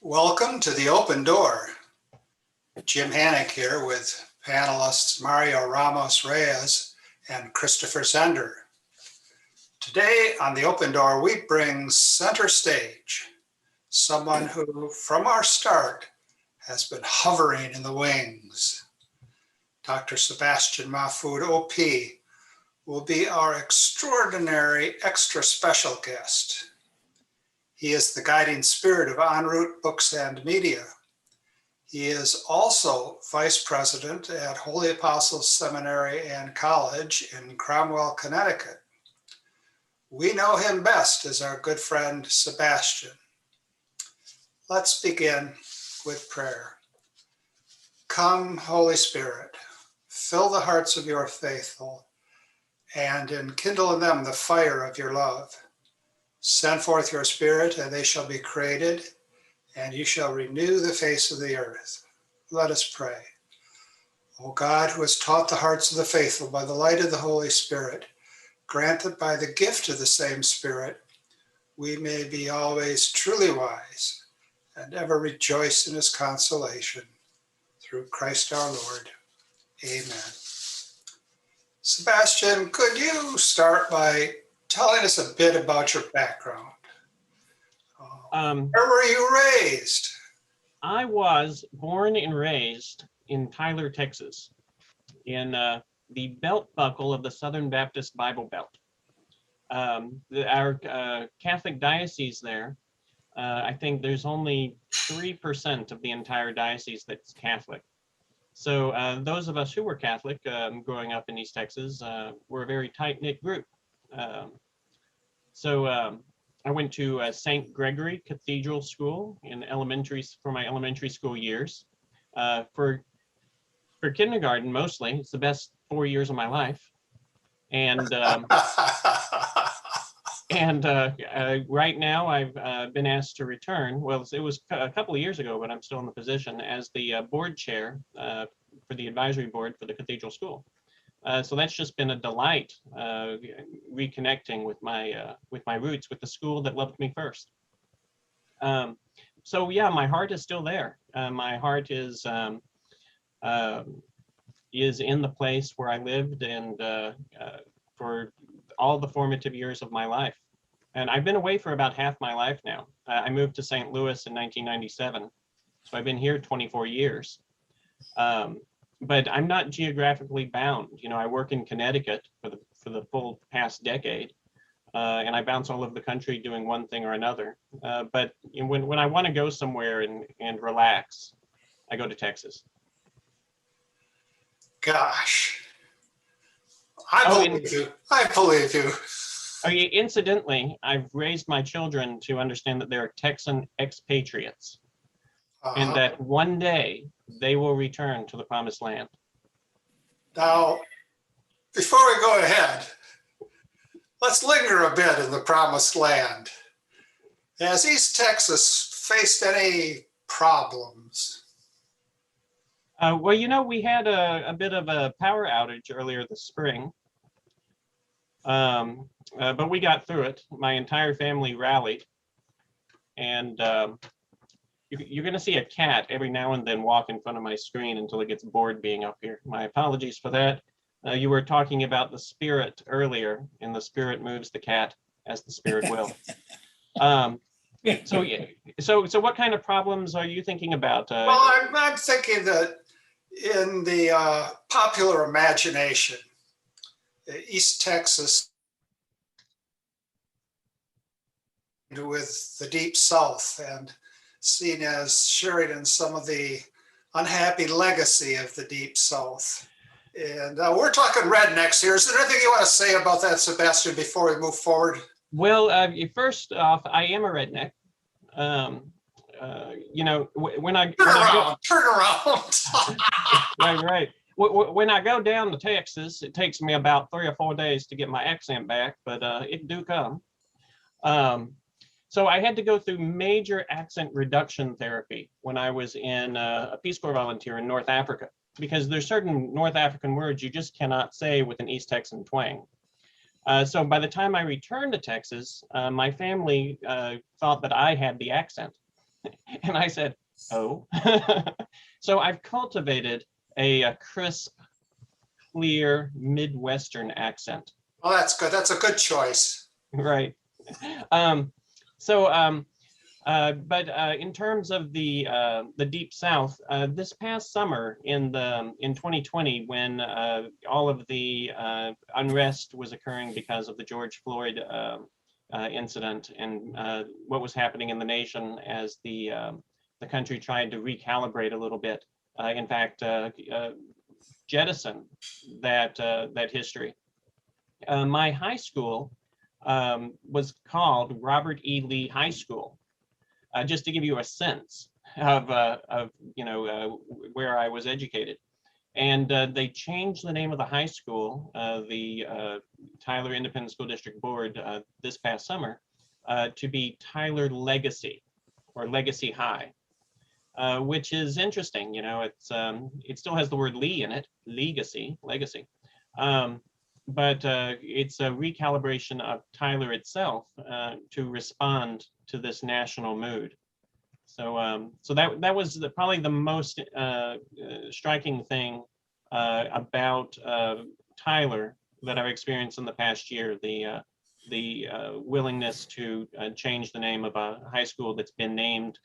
Welcome to the Open Door. Jim Hanink here with panelists Mario Ramos-Reyes and Christopher Zehnder. Today on the Open Door, we bring center stage someone who, from our start, has been hovering in the wings. Dr. Sebastian Mahfood, OP, will be our extraordinary extra special guest. He is the guiding spirit of En Route Books and Media. He is also vice president at Holy Apostles Seminary and College in Cromwell, Connecticut. We know him best as our good friend Sebastian. Let's begin with prayer. Come, Holy Spirit, fill the hearts of your faithful and enkindle in them the fire of your love. Send forth your Spirit, and they shall be created, and you shall renew the face of the earth. Let us pray. O God, who has taught the hearts of the faithful by the light of the Holy Spirit, grant that by the gift of the same Spirit, we may be always truly wise and ever rejoice in his consolation. Through Christ our Lord. Amen. Sebastian, could you start by telling us a bit about your background? Where were you raised? I was born and raised in Tyler, Texas, in the belt buckle of the Southern Baptist Bible Belt. Our Catholic diocese there, I think there's only 3% of the entire diocese that's Catholic. So those of us who were Catholic growing up in East Texas were a very tight-knit group. I went to St. Gregory Cathedral School for my elementary school years. For kindergarten, mostly, it's the best 4 years of my life. And right now I've been asked to return. Well, it was a couple of years ago, but I'm still in the position as the board chair for the advisory board for the cathedral school. So that's just been a delight, reconnecting with my roots, with the school that loved me first. So yeah, my heart is still there. My heart is in the place where I lived and for all the formative years of my life. And I've been away for about half my life now. I moved to St. Louis in 1997, so I've been here 24 years. But I'm not geographically bound. You know, I work in Connecticut for the full past decade, and I bounce all over the country doing one thing or another. But when I want to go somewhere and relax, I go to Texas. Gosh, I believe you. Incidentally, I've raised my children to understand that they're Texan expatriates. And that one day they will return to the promised land. Now, before we go ahead, let's linger a bit in the promised land. Has East Texas faced any problems? Well, you know, we had a bit of a power outage earlier this spring, but we got through it. My entire family rallied, and you're going to see a cat every now and then walk in front of my screen until it gets bored being up here. My apologies for that. You were talking about the spirit earlier, and the spirit moves the cat as the spirit will. So what kind of problems are you thinking about? Well, I'm thinking that in the popular imagination, East Texas with the Deep South and seen as sharing in some of the unhappy legacy of the Deep South. And we're talking rednecks here. Is there anything you want to say about that, Sebastian, before we move forward? Well, first off, I am a redneck. You know, when I turn around. Right. When I go down to Texas, it takes me about 3 or 4 days to get my accent back, but it do come. So I had to go through major accent reduction therapy when I was in a Peace Corps volunteer in North Africa, because there's certain North African words you just cannot say with an East Texan twang. So by the time I returned to Texas, my family thought that I had the accent. And I said, oh. So I've cultivated a crisp, clear Midwestern accent. Well, that's good. That's a good choice. Right. Um, but in terms of the Deep South, this past summer in 2020, when all of the unrest was occurring because of the George Floyd incident and what was happening in the nation as the country tried to recalibrate a little bit, in fact, jettison that history. My high school was called Robert E. Lee High School. Just to give you a sense of where I was educated. And they changed the name of the high school, the Tyler Independent School District Board this past summer, to be Tyler Legacy or Legacy High, which is interesting. You know, it still has the word Lee in it, legacy. But it's a recalibration of Tyler itself to respond to this national mood. So, so that was probably the most striking thing about Tyler that I've experienced in the past year. The willingness to change the name of a high school that's been named,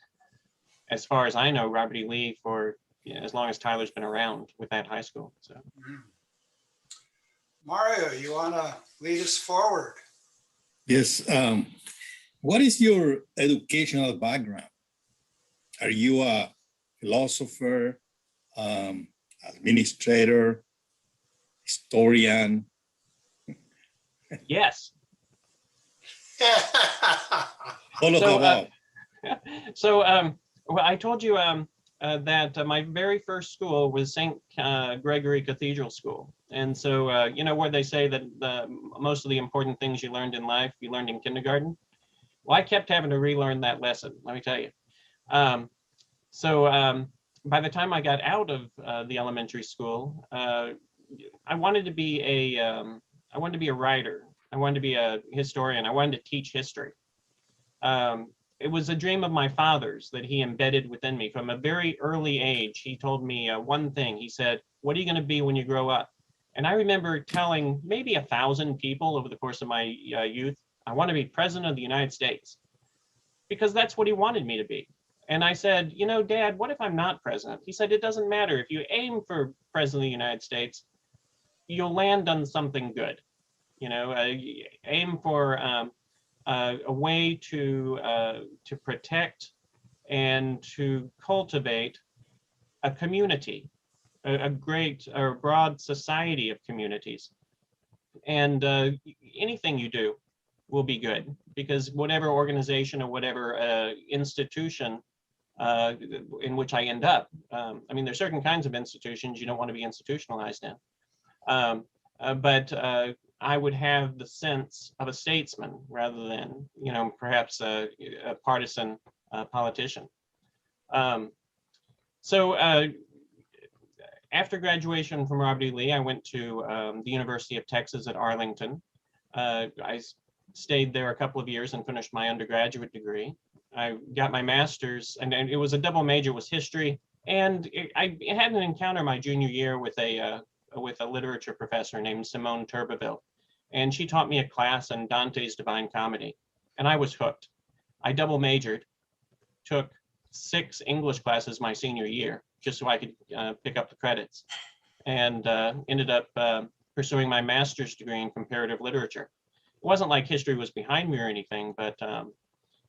as far as I know, Robert E. Lee for as long as Tyler's been around with that high school. So. Mario, you want to lead us forward? Yes. What is your educational background? Are you a philosopher, administrator, historian? Yes. All of the above. So well, I told you that my very first school was St. Gregory Cathedral School. And so, you know, where they say that most of the important things you learned in life, you learned in kindergarten. Well, I kept having to relearn that lesson, let me tell you. So by the time I got out of the elementary school, I wanted to be a writer. I wanted to be a historian. I wanted to teach history. It was a dream of my father's that he embedded within me from a very early age. He told me one thing. He said, "What are you going to be when you grow up?" And I remember telling maybe 1,000 people over the course of my youth, I want to be president of the United States, because that's what he wanted me to be. And I said, you know, Dad, what if I'm not president? He said, it doesn't matter. If you aim for president of the United States, you'll land on something good. You know, aim for a way to protect and to cultivate a community, a great or broad society of communities. And anything you do will be good, because whatever organization or whatever institution in which I end up, I mean, there's certain kinds of institutions you don't want to be institutionalized in. But I would have the sense of a statesman rather than, you know, perhaps a partisan politician. So after graduation from Robert E. Lee, I went to the University of Texas at Arlington. I stayed there a couple of years and finished my undergraduate degree. I got my master's, and it was a double major, was history. And I had an encounter my junior year with a literature professor named Simone Turbeville. And she taught me a class on Dante's Divine Comedy. And I was hooked. I double majored, took 6 English classes my senior year, just so I could pick up the credits, and ended up pursuing my master's degree in comparative literature. It wasn't like history was behind me or anything, but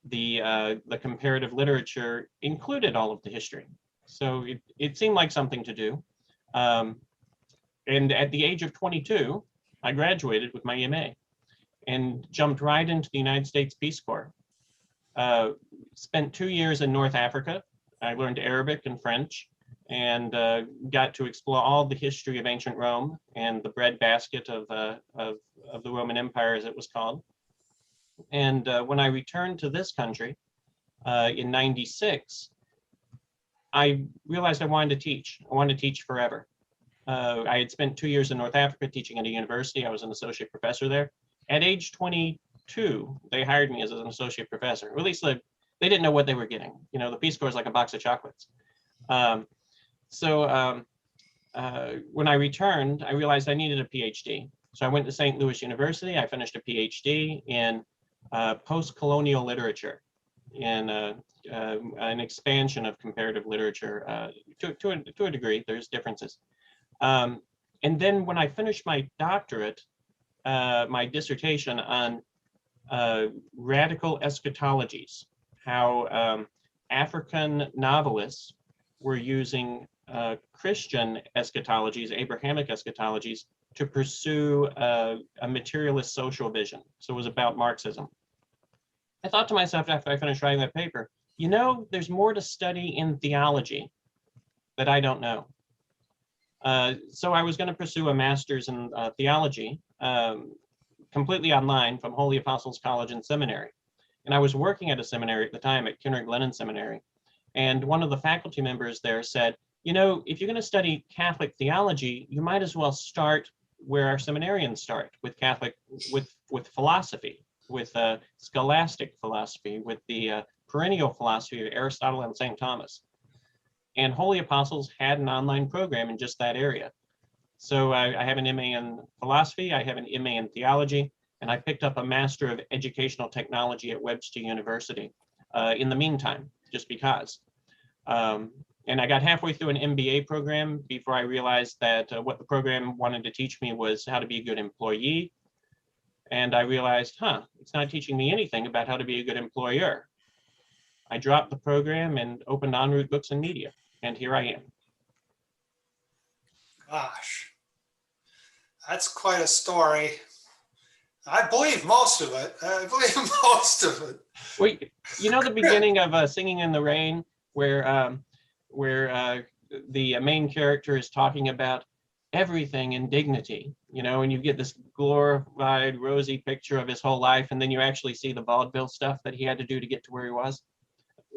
the comparative literature included all of the history. So it seemed like something to do. And at the age of 22, I graduated with my MA and jumped right into the United States Peace Corps. Spent 2 years in North Africa. I learned Arabic and French, and got to explore all the history of ancient Rome and the breadbasket of the Roman Empire, as it was called. And when I returned to this country in '96, I realized I wanted to teach. I wanted to teach forever. I had spent 2 years in North Africa teaching at a university. I was an associate professor there. At age 22, they hired me as an associate professor, or at least they didn't know what they were getting. You know, the Peace Corps is like a box of chocolates. When I returned, I realized I needed a PhD. So I went to St. Louis University. I finished a PhD in post-colonial literature, in an expansion of comparative literature to a degree. There's differences. And then when I finished my doctorate, my dissertation on radical eschatologies, how African novelists were using Christian eschatologies, Abrahamic eschatologies, to pursue a materialist social vision. So it was about Marxism. I thought to myself after I finished writing that paper, you know, there's more to study in theology that I don't know. So I was going to pursue a master's in theology, completely online from Holy Apostles College and Seminary. And I was working at a seminary at the time, at Kinnard Glennon Seminary. And one of the faculty members there said, you know, if you're going to study Catholic theology, you might as well start where our seminarians start, with Catholic, with philosophy, with scholastic philosophy, with the perennial philosophy of Aristotle and St. Thomas. And Holy Apostles had an online program in just that area. So I have an MA in philosophy, I have an MA in theology, and I picked up a Master of Educational Technology at Webster University in the meantime, just because. And I got halfway through an MBA program before I realized that what the program wanted to teach me was how to be a good employee. And I realized, it's not teaching me anything about how to be a good employer. I dropped the program and opened En route Books and Media, and here I am. Gosh, that's quite a story. I believe most of it. Well, you know the beginning of Singing in the Rain, where the main character is talking about everything in dignity, you know, and you get this glorified, rosy picture of his whole life, and then you actually see the vaudeville stuff that he had to do to get to where he was.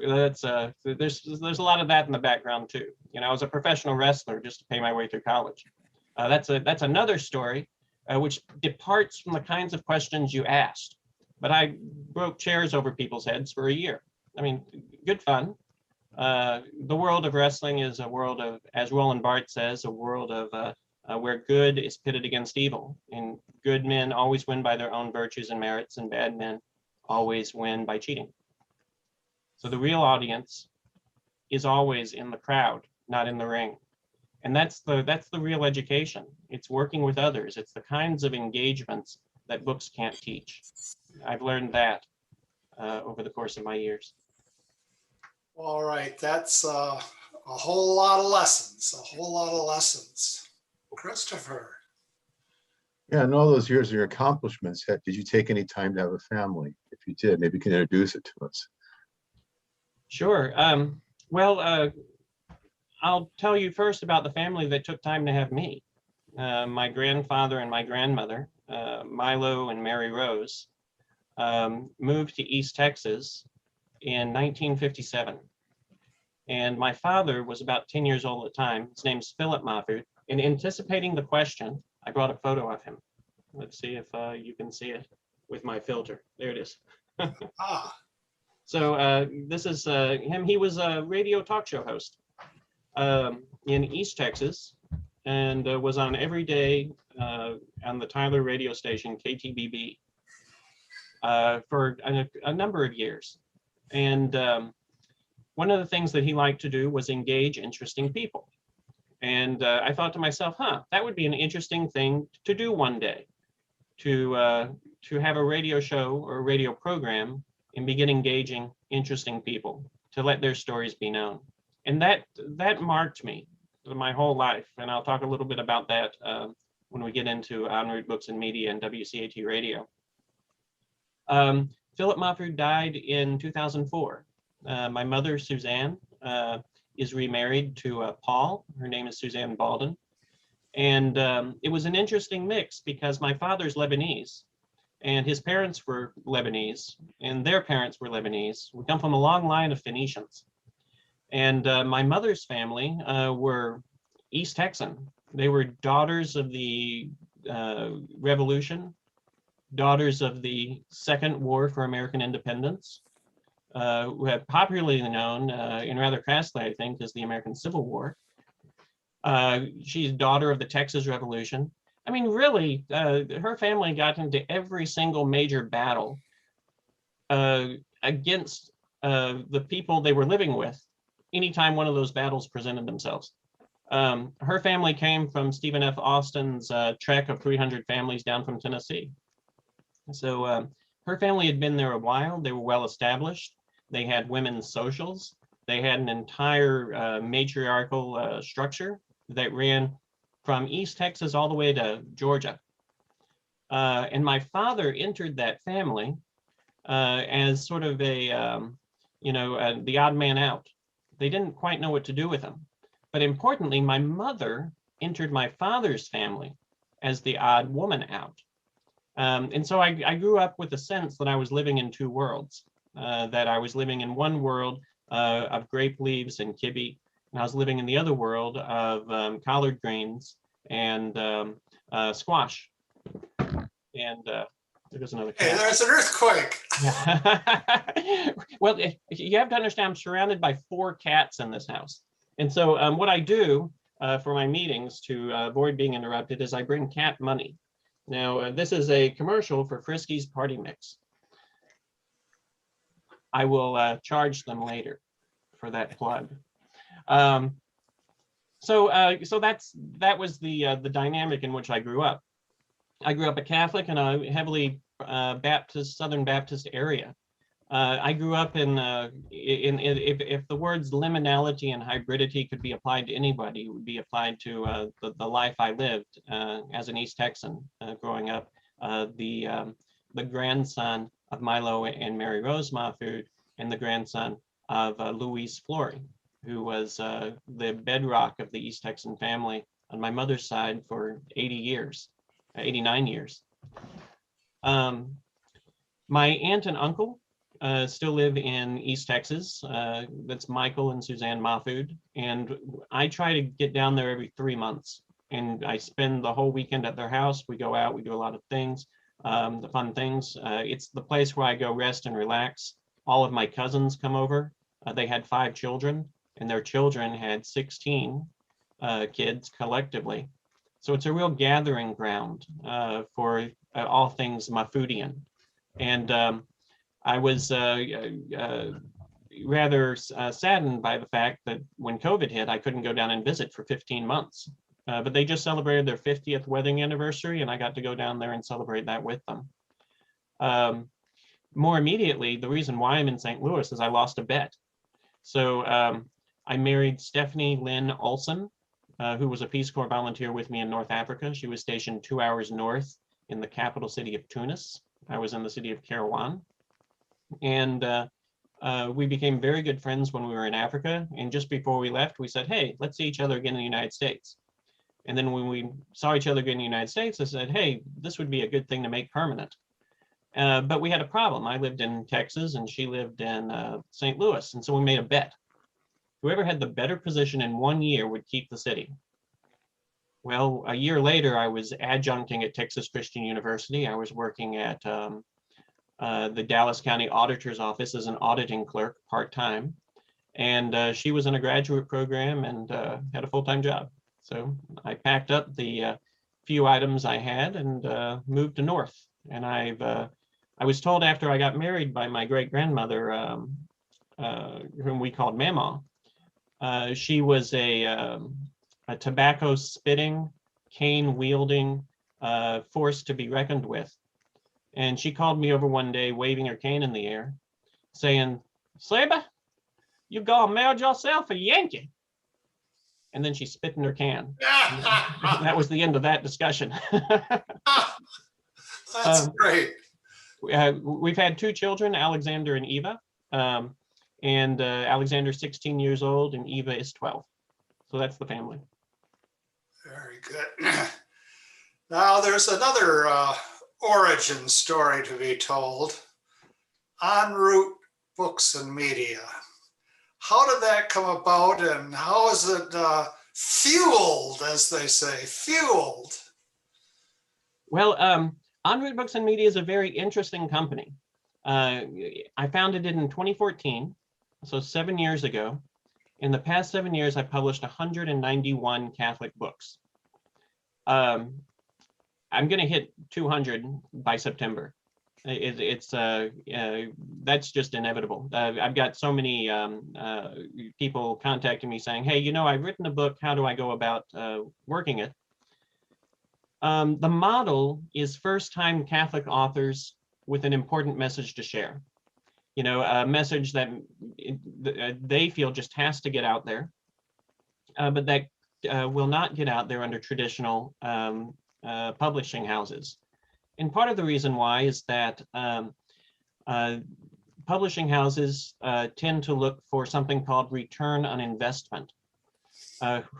That's there's a lot of that in the background too. You know, I was a professional wrestler just to pay my way through college. That's another story, which departs from the kinds of questions you asked. But I broke chairs over people's heads for a year. I mean, good fun. The world of wrestling is a world of, as Roland Barthes says, a world of where good is pitted against evil, and good men always win by their own virtues and merits, and bad men always win by cheating. So the real audience is always in the crowd, not in the ring. And that's the real education. It's working with others. It's the kinds of engagements that books can't teach. I've learned that over the course of my years. All right, that's a whole lot of lessons, Christopher. Yeah, in all those years of your accomplishments, did you take any time to have a family? If you did, maybe you can introduce it to us. Sure. I'll tell you first about the family that took time to have me. My grandfather and my grandmother, Milo and Mary Rose, moved to East Texas in 1957. And my father was about 10 years old at the time. His name's Philip Mahfood. In anticipating the question, I brought a photo of him. Let's see if you can see it with my filter. There it is. So this is him. He was a radio talk show host in East Texas, and was on every day on the Tyler radio station, KTBB, for a number of years. And one of the things that he liked to do was engage interesting people. And I thought to myself, that would be an interesting thing to do one day, to have a radio show or a radio program and begin engaging interesting people, to let their stories be known. And that marked me my whole life. And I'll talk a little bit about that when we get into En route Books and Media and WCAT Radio. Philip Mahfood died in 2004. My mother, Suzanne, is remarried to Paul. Her name is Suzanne Baldwin. And it was an interesting mix because my father's Lebanese and his parents were Lebanese and their parents were Lebanese. We come from a long line of Phoenicians. And my mother's family were East Texan. They were daughters of the Revolution, daughters of the Second War for American Independence, who have popularly known, and rather crassly, I think, as the American Civil War. She's daughter of the Texas Revolution. I mean, really, her family got into every single major battle against the people they were living with anytime one of those battles presented themselves. Her family came from Stephen F. Austin's trek of 300 families down from Tennessee. So her family had been there a while. They were well established. They had women's socials. They had an entire matriarchal structure that ran from East Texas all the way to Georgia. And my father entered that family as sort of a, the odd man out. They didn't quite know what to do with him. But importantly, my mother entered my father's family as the odd woman out. And so I grew up with the sense that I was living in two worlds, that I was living in one world of grape leaves and kibbe, and I was living in the other world of collard greens and squash. And there goes another cat. Hey, there's an earthquake. Well, you have to understand, I'm surrounded by 4 cats in this house. And so what I do for my meetings to avoid being interrupted is I bring cat money. Now, this is a commercial for Friskies Party Mix. I will charge them later for that plug. So that was the dynamic in which I grew up. I grew up a Catholic in a heavily Southern Baptist area. I grew up if the words liminality and hybridity could be applied to anybody, it would be applied to the life I lived as an East Texan growing up, the grandson of Milo and Mary Rose Mahfood, and the grandson of Louise Flory, who was the bedrock of the East Texan family on my mother's side for 89 years. My aunt and uncle still live in East Texas. That's Michael and Suzanne Mahfood. And I try to get down there every 3 months. And I spend the whole weekend at their house. We go out, we do a lot of things, the fun things. It's the place where I go rest and relax. All of my cousins come over. They had 5 children, and their children had 16 kids collectively. So it's a real gathering ground for all things Mahfoodian. And I was rather saddened by the fact that when COVID hit, I couldn't go down and visit for 15 months. But they just celebrated their 50th wedding anniversary, and I got to go down there and celebrate that with them. More immediately, the reason why I'm in St. Louis is I lost a bet. So I married Stephanie Lynn Olson, who was a Peace Corps volunteer with me in North Africa. She was stationed 2 hours north in the capital city of Tunis. I was in the city of Kairouan. And we became very good friends when we were in Africa. And just before we left, we said, hey, let's see each other again in the United States. And then when we saw each other again in the United States, I said, hey, this would be a good thing to make permanent. But we had a problem. I lived in Texas and she lived in St. Louis. And so we made a bet. Whoever had the better position in 1 year would keep the city. Well, a year later, I was adjuncting at Texas Christian University. I was working at the Dallas County Auditor's Office as an auditing clerk part-time. And she was in a graduate program and had a full-time job. So I packed up the few items I had and moved to North. And I was told after I got married by my great-grandmother, whom we called Mama, she was a tobacco-spitting, cane-wielding force to be reckoned with. And she called me over one day, waving her cane in the air, saying, Seba, you gonna marry yourself a Yankee. And then she spit in her can. That was the end of that discussion. That's great. We've had 2 children, Alexander and Eva. And Alexander's 16 years old and Eva is 12. So that's the family. Very good. Now there's another origin story to be told. En route books and media. How did that come about and how is it fueled, as they say, fueled? Well, En route Books and Media is a very interesting company. I founded it in 2014, so 7 years ago. In the past 7 years, I've published 191 Catholic books. I'm going to hit 200 by September. That's just inevitable. I've got so many people contacting me saying, hey, I've written a book. How do I go about working it? The model is first-time Catholic authors with an important message to share. A message that they feel just has to get out there, but that will not get out there under traditional publishing houses. And part of the reason why is that publishing houses tend to look for something called return on investment,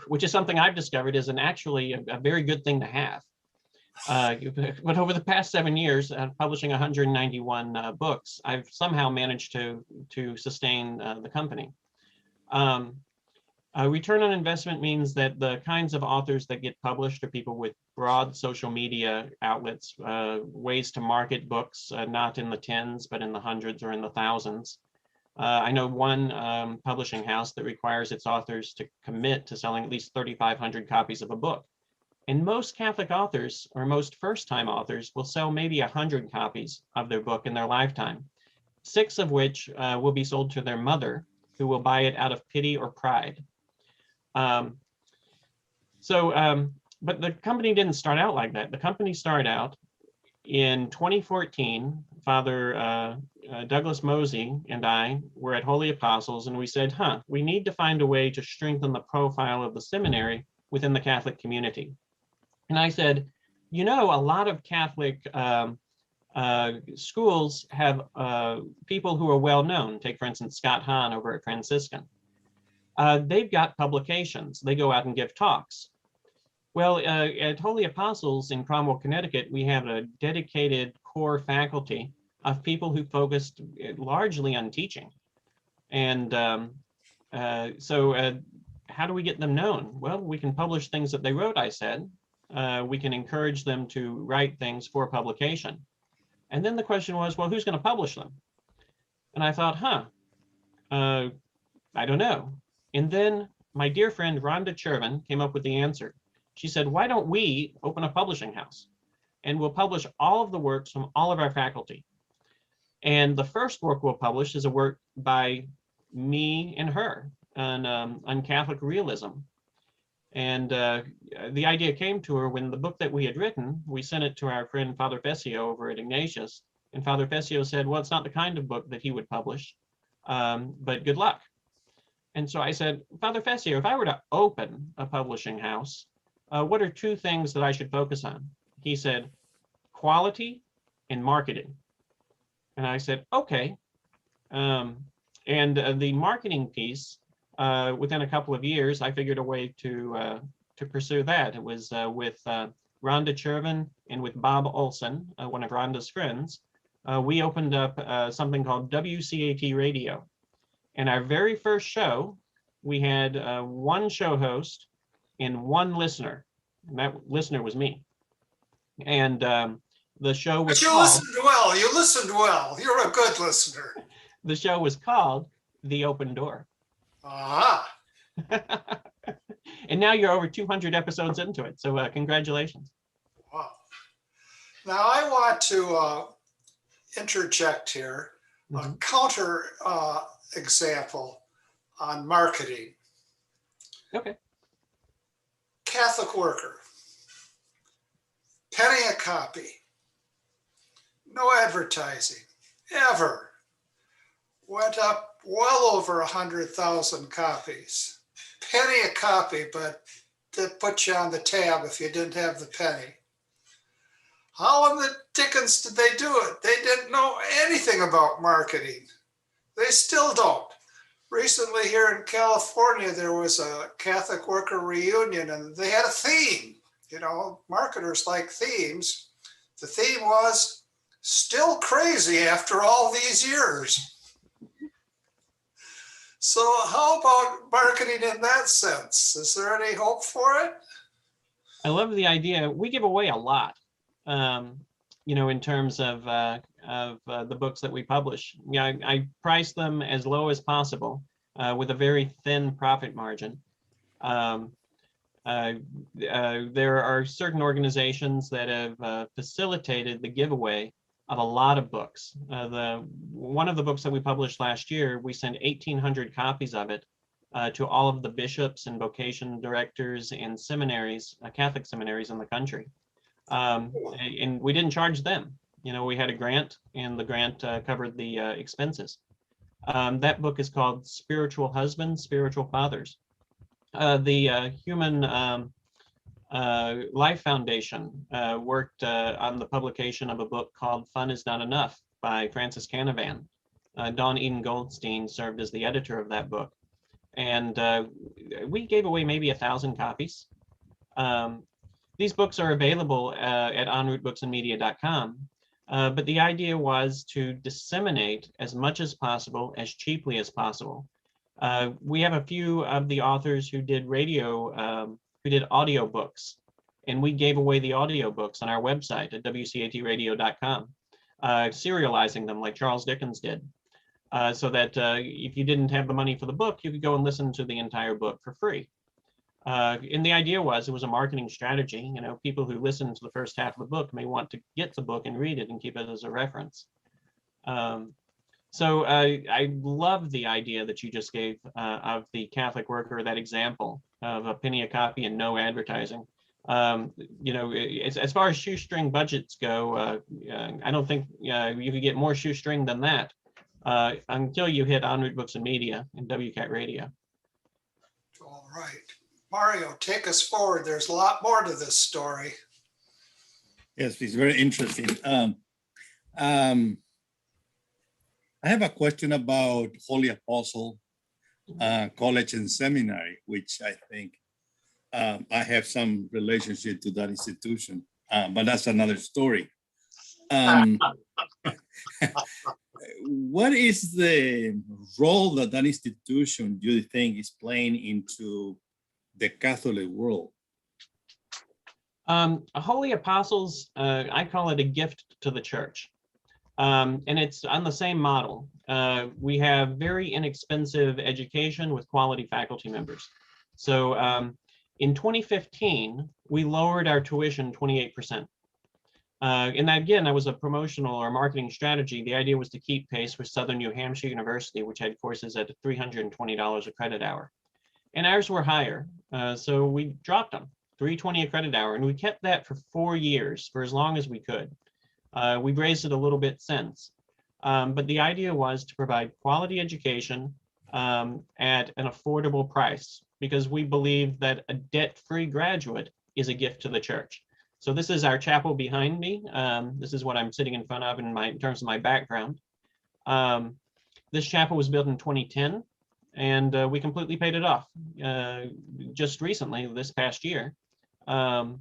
which is something I've discovered is actually a very good thing to have. But over the past 7 years, publishing 191 books, I've somehow managed to sustain the company. Return on investment means that the kinds of authors that get published are people with broad social media outlets, ways to market books, not in the tens, but in the hundreds or in the thousands. I know one publishing house that requires its authors to commit to selling at least 3,500 copies of a book. And most Catholic authors, or most first-time authors, will sell maybe 100 copies of their book in their lifetime, 6 of which will be sold to their mother, who will buy it out of pity or pride. But the company didn't start out like that. The company started out in 2014. Father Douglas Mosey and I were at Holy Apostles, and we said, we need to find a way to strengthen the profile of the seminary within the Catholic community. And I said, a lot of Catholic schools have people who are well known. Take, for instance, Scott Hahn over at Franciscan. They've got publications. They go out and give talks. Well, at Holy Apostles in Cromwell, Connecticut, we have a dedicated core faculty of people who focused largely on teaching. And so how do we get them known? Well, we can publish things that they wrote, I said. We can encourage them to write things for publication. And then the question was, well, who's going to publish them? And I thought, I don't know. And then my dear friend Rhonda Chervin came up with the answer. She said, why don't we open a publishing house and we'll publish all of the works from all of our faculty. And the first work we'll publish is a work by me and her on Catholic realism. And the idea came to her when the book that we had written, we sent it to our friend Father Fessio over at Ignatius. And Father Fessio said, well, it's not the kind of book that he would publish, but good luck. And so I said, Father Fessio, if I were to open a publishing house, what are 2 things that I should focus on? He said, quality and marketing. And I said, okay. And the marketing piece, within a couple of years, I figured a way to pursue that. It was with Rhonda Chervin and with Bob Olson, one of Rhonda's friends. We opened up something called WCAT Radio. And our very first show, we had 1 show host and 1 listener. And that listener was me. And the show was But you listened well. You're a good listener. The show was called The Open Door. Ah. And now you're over 200 episodes into it. So congratulations. Wow. Now I want to interject here a counter example on marketing. Okay. Catholic worker, penny a copy, no advertising, ever. Went up well over 100,000 copies. Penny a copy, but to put you on the tab if you didn't have the penny. How in the dickens did they do it? They didn't know anything about marketing. They still don't. Recently here in California, there was a Catholic worker reunion and they had a theme. Marketers like themes. The theme was still crazy after all these years. So how about marketing in that sense? Is there any hope for it? I love the idea. We give away a lot. in terms of the books that we publish. Yeah, I price them as low as possible with a very thin profit margin. Um, there are certain organizations that have facilitated the giveaway of a lot of books. One of the books that we published last year, we sent 1,800 copies of it to all of the bishops and vocation directors and seminaries, Catholic seminaries in the country. And we didn't charge them. We had a grant, and the grant covered the expenses. That book is called Spiritual Husbands, Spiritual Fathers. The Human Life Foundation worked on the publication of a book called Fun Is Not Enough by Francis Canavan. Dawn Eden Goldstein served as the editor of that book. And we gave away maybe 1,000 copies. These books are available at enroutebooksandmedia.com, but the idea was to disseminate as much as possible, as cheaply as possible. We have a few of the authors who did audio books, and we gave away the audio books on our website at WCATradio.com, serializing them like Charles Dickens did, so that if you didn't have the money for the book, you could go and listen to the entire book for free. And the idea was, it was a marketing strategy. People who listen to the first half of the book may want to get the book and read it and keep it as a reference. So I love the idea that you just gave of the Catholic worker, that example of a penny a copy and no advertising. As far as shoestring budgets go, I don't think you could get more shoestring than that until you hit En Route Books and Media and WCAT Radio. All right. Mario, take us forward. There's a lot more to this story. Yes, it's very interesting. I have a question about Holy Apostle College and Seminary, which I think I have some relationship to that institution, but that's another story. What is the role that that institution, do you think, is playing into the Catholic world? Holy Apostles, I call it a gift to the church. And it's on the same model. We have very inexpensive education with quality faculty members. So in 2015, we lowered our tuition 28%. And that, again, that was a promotional or marketing strategy. The idea was to keep pace with Southern New Hampshire University, which had courses at $320 a credit hour. And ours were higher, so we dropped them, $320 a credit hour, and we kept that for 4 years, for as long as we could. We've raised it a little bit since, but the idea was to provide quality education at an affordable price, because we believe that a debt-free graduate is a gift to the church. So this is our chapel behind me. This is what I'm sitting in front of in terms of my background. This chapel was built in 2010. And we completely paid it off just recently, this past year. And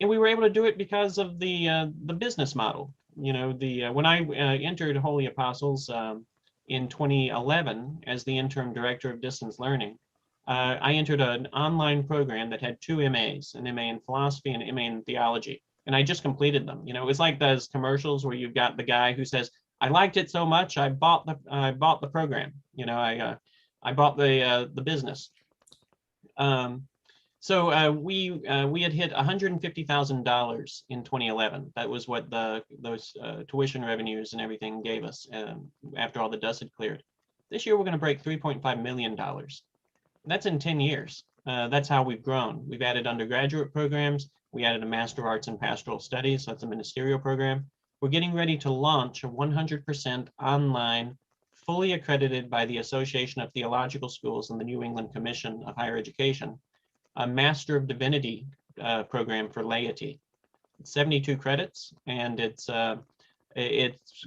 we were able to do it because of the business model. When I entered Holy Apostles in 2011 as the interim director of distance learning, I entered an online program that had 2 MAs, an MA in philosophy and an MA in theology. And I just completed them. It was like those commercials where you've got the guy who says, I liked it so much, I bought the program. I bought the business. So we had hit $150,000 in 2011. That was what those tuition revenues and everything gave us after all the dust had cleared. This year we're going to break $3.5 million. That's in 10 years. That's how we've grown. We've added undergraduate programs. We added a Master of Arts in Pastoral Studies. So that's a ministerial program. We're getting ready to launch a 100% online, fully accredited by the Association of Theological Schools and the New England Commission of Higher Education, a Master of Divinity program for laity. It's 72 credits, and it's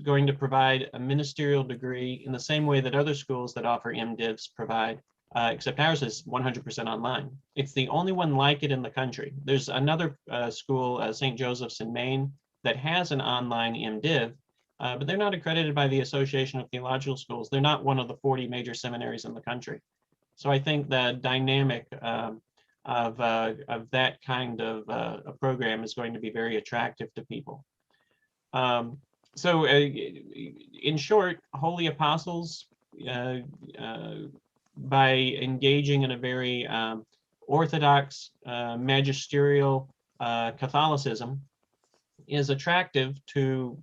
going to provide a ministerial degree in the same way that other schools that offer MDivs provide, except ours is 100% online. It's the only one like it in the country. There's another school, St. Joseph's in Maine, that has an online MDiv, but they're not accredited by the Association of Theological Schools. They're not one of the 40 major seminaries in the country. So I think the dynamic of that kind of a program is going to be very attractive to people. So in short, holy apostles, by engaging in a very orthodox magisterial Catholicism, is attractive to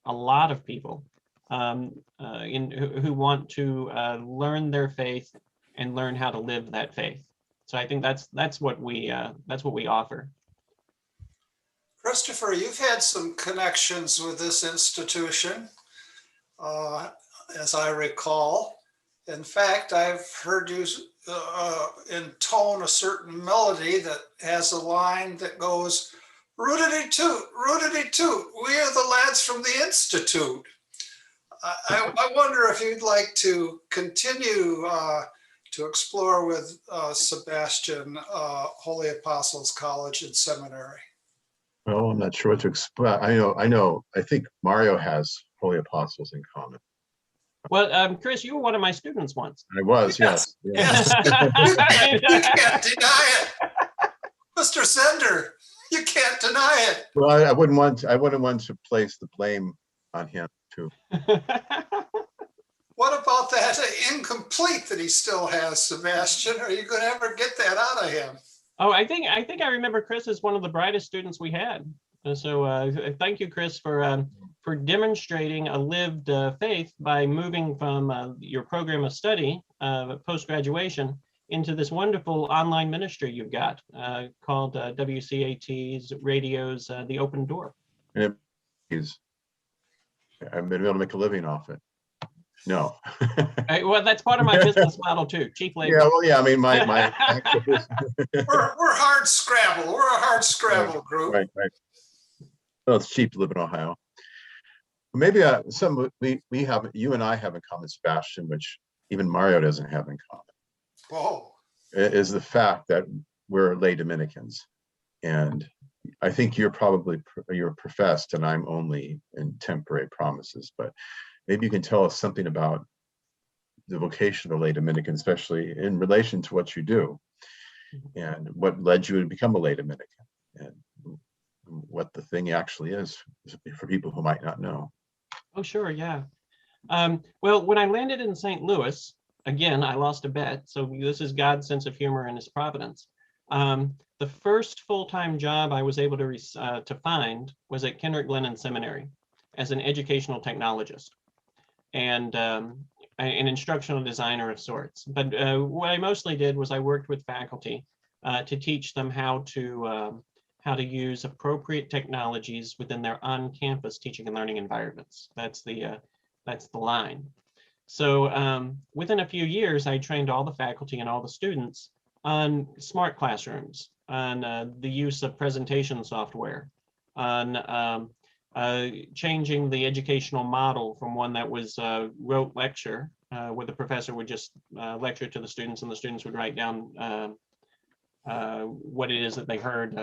a lot of people who want to learn their faith and learn how to live that faith. So I think that's what we offer. Christopher, you've had some connections with this institution, as I recall. In fact, I've heard you intone a certain melody that has a line that goes, "Rootity toot, rootity toot, we are the lads from the Institute." I wonder if you'd like to continue to explore with Sebastian, Holy Apostles College and Seminary. Well, I'm not sure what to expect. I think Mario has Holy Apostles in common. Well, Chris, you were one of my students once. I was, yes. Yes. You can't deny it. Mr. Zehnder, you can't deny it. Well, I wouldn't want to place the blame on him too. What about that incomplete that he still has, Sebastian? Are you going to ever get that out of him? Oh, I think I remember Chris as one of the brightest students we had. So thank you, Chris, for demonstrating a lived faith by moving from your program of study, post-graduation, into this wonderful online ministry you've got called WCAT's Radio's The Open Door. And I've been able to make a living off it. No. Well, that's part of my business model too, cheap labor. Yeah, well, yeah, I mean, my We're hard Scrabble. We're a hard Scrabble group. Right. Well, it's cheap to live in Ohio. Maybe you and I have in common, Sebastian, which even Mario doesn't have in common. Whoa. Is the fact that we're lay Dominicans, and I think you're professed, and I'm only in temporary promises. But maybe you can tell us something about the vocation of a lay Dominican, especially in relation to what you do, and what led you to become a lay Dominican, and what the thing actually is for people who might not know. Oh, sure, yeah. Well, when I landed in St. Louis, again, I lost a bet. So this is God's sense of humor and his providence. The first full-time job I was able to find was at Kendrick Glennon Seminary as an educational technologist and an instructional designer of sorts. But what I mostly did was I worked with faculty to teach them how to use appropriate technologies within their on-campus teaching and learning environments. That's the line. So within a few years, I trained all the faculty and all the students on smart classrooms, on the use of presentation software, on changing the educational model from one that was rote lecture, where the professor would just lecture to the students and the students would write down what it is that they heard,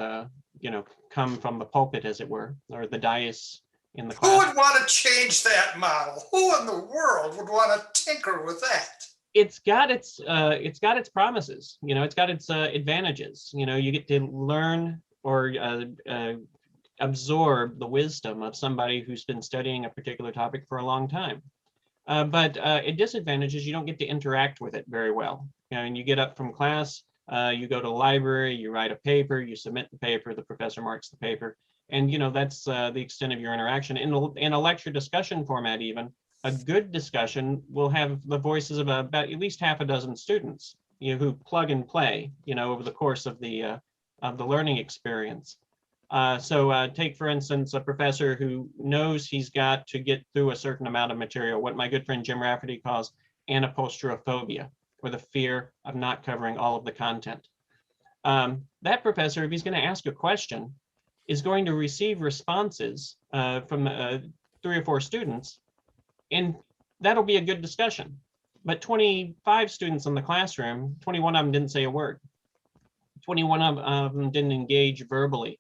come from the pulpit, as it were, or the dais in the class. Who would want to change that model? Who in the world would want to tinker with that? It's got its promises, it's got its advantages. You get to learn or absorb the wisdom of somebody who's been studying a particular topic for a long time. But it disadvantages, you don't get to interact with it very well. And you get up from class, you go to the library, you write a paper, you submit the paper, the professor marks the paper. And that's the extent of your interaction. In a lecture discussion format even, a good discussion will have the voices of about at least half a dozen students, who plug and play, over the course of the learning experience. So take, for instance, a professor who knows he's got to get through a certain amount of material, what my good friend Jim Rafferty calls anaposterophobia, or the fear of not covering all of the content. That professor, if he's going to ask a question, is going to receive responses from 3 or 4 students, and that'll be a good discussion. But 25 students in the classroom, 21 of them didn't say a word. 21 of them didn't engage verbally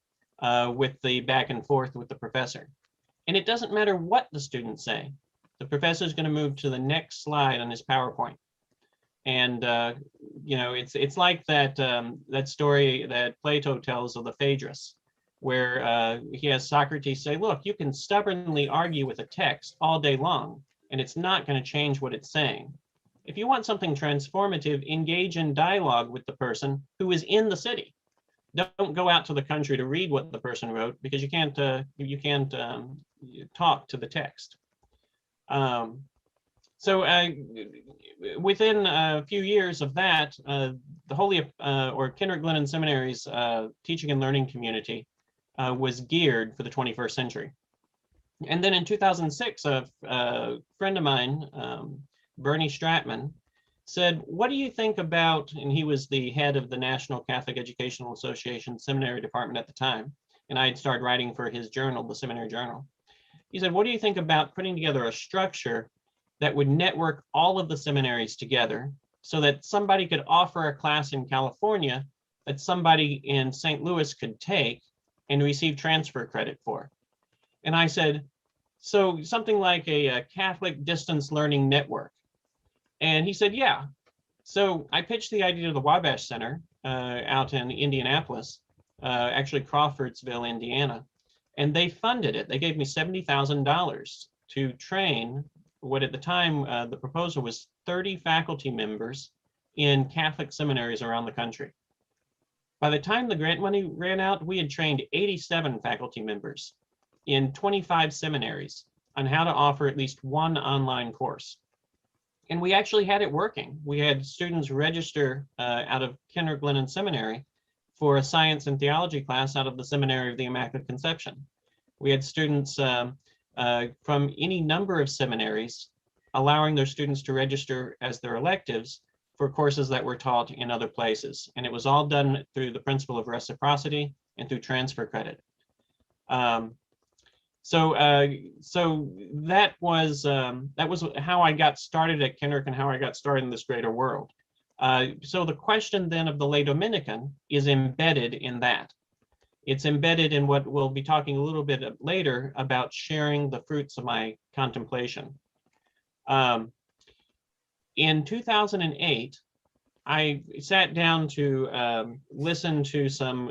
with the back and forth with the professor. And it doesn't matter what the students say. The professor is going to move to the next slide on his PowerPoint. And it's like that story that Plato tells of the Phaedrus. where he has Socrates say, look, you can stubbornly argue with a text all day long, and it's not going to change what it's saying. If you want something transformative, engage in dialogue with the person who is in the city. Don't go out to the country to read what the person wrote, because you can't talk to the text. So within a few years of that, the Holy or Kendrick Glennon Seminary's teaching and learning community was geared for the 21st century. And then in 2006, a friend of mine, Bernie Stratman, said, what do you think about, and he was the head of the National Catholic Educational Association Seminary Department at the time, and I had started writing for his journal, the Seminary Journal. He said, what do you think about putting together a structure that would network all of the seminaries together so that somebody could offer a class in California that somebody in St. Louis could take and receive transfer credit for? And I said, so something like a Catholic distance learning network. And he said, yeah. So I pitched the idea to the Wabash Center out in Indianapolis, actually Crawfordsville, Indiana, and they funded it. They gave me $70,000 to train what at the time the proposal was 30 faculty members in Catholic seminaries around the country. By the time the grant money ran out, we had trained 87 faculty members in 25 seminaries on how to offer at least one online course. And we actually had it working. We had students register out of Kendrick Glennon Seminary for a science and theology class out of the Seminary of the Immaculate Conception. We had students from any number of seminaries allowing their students to register as their electives for courses that were taught in other places. And it was all done through the principle of reciprocity and through transfer credit. So that was how I got started at Kendrick and how I got started in this greater world. So the question then of the lay Dominican is embedded in that. It's embedded in what we'll be talking a little bit later about sharing the fruits of my contemplation. In 2008, I sat down to listen to some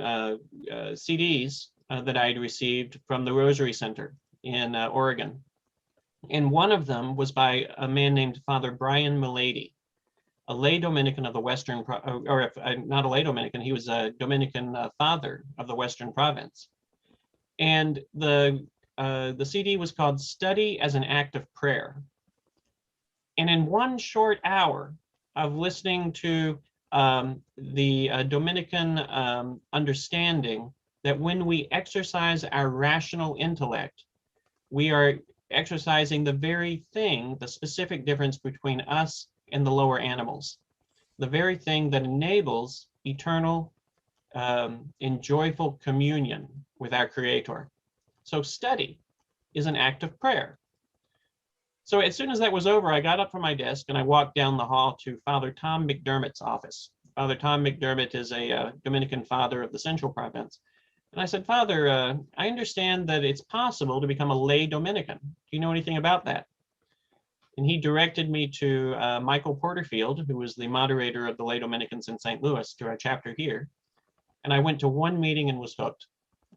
CDs that I had received from the Rosary Center in Oregon. And one of them was by a man named Father Brian Milady, a lay Dominican of the Western, or not a lay Dominican, he was a Dominican father of the Western Province. And the CD was called Study as an Act of Prayer. And in one short hour of listening to the Dominican understanding that when we exercise our rational intellect, we are exercising the very thing, the specific difference between us and the lower animals, the very thing that enables eternal and joyful communion with our Creator. So study is an act of prayer. So as soon as that was over, I got up from my desk and I walked down the hall to Father Tom McDermott's office. Father Tom McDermott is a Dominican father of the Central Province. And I said, Father, I understand that it's possible to become a lay Dominican. Do you know anything about that? And he directed me to Michael Porterfield, who was the moderator of the lay Dominicans in St. Louis, to our chapter here. And I went to one meeting and was hooked.